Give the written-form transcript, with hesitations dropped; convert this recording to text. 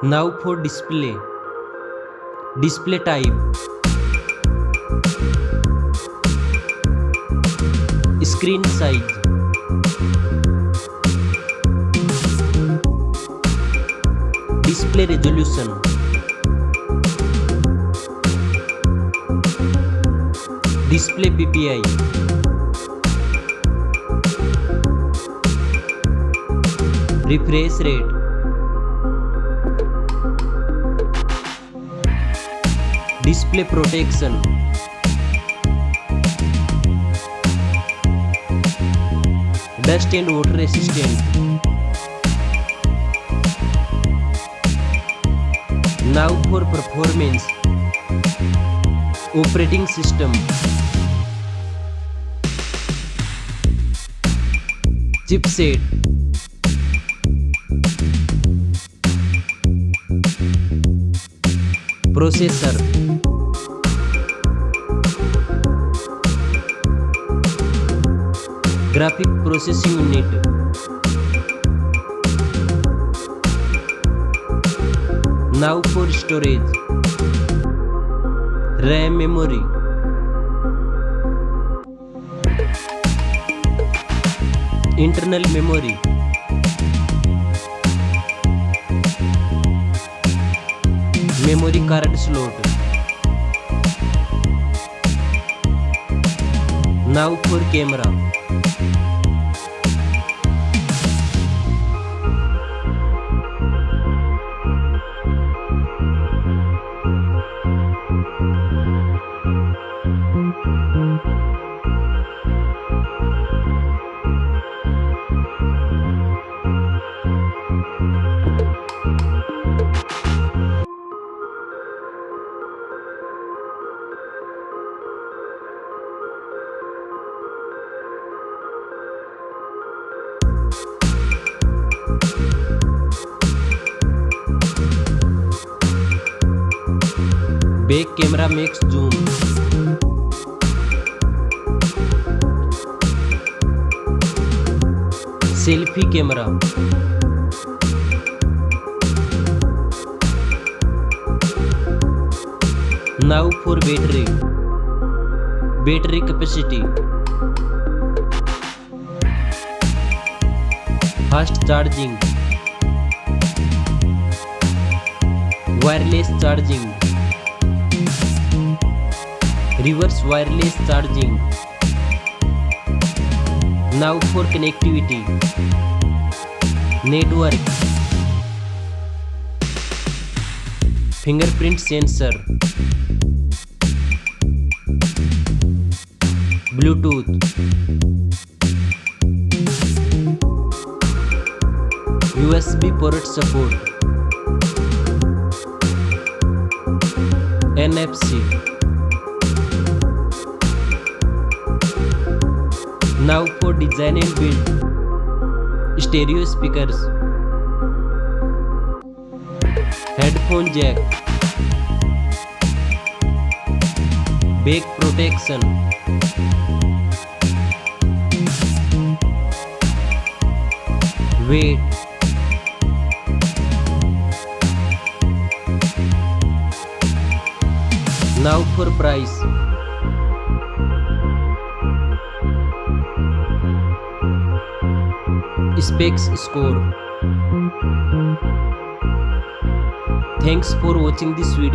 Now for display. Display type. Screen size. Display resolution. Display PPI. Refresh rate. Display protection. Dust and water resistant. Now for performance. Operating system. Chipset. Processor. Graphic processing unit. Now for storage. RAM memory. Internal memory. Memory card slot. Now for camera. Back camera makes zoom. Selfie camera. Now for battery. Battery capacity. Fast charging. Wireless charging. Reverse wireless charging. Now for connectivity. Network. Fingerprint sensor. Bluetooth. USB port support. NFC. Now for design and build. Stereo speakers. Headphone jack. Back protection. Weight. Now for price. Specs score. Thanks for watching this video.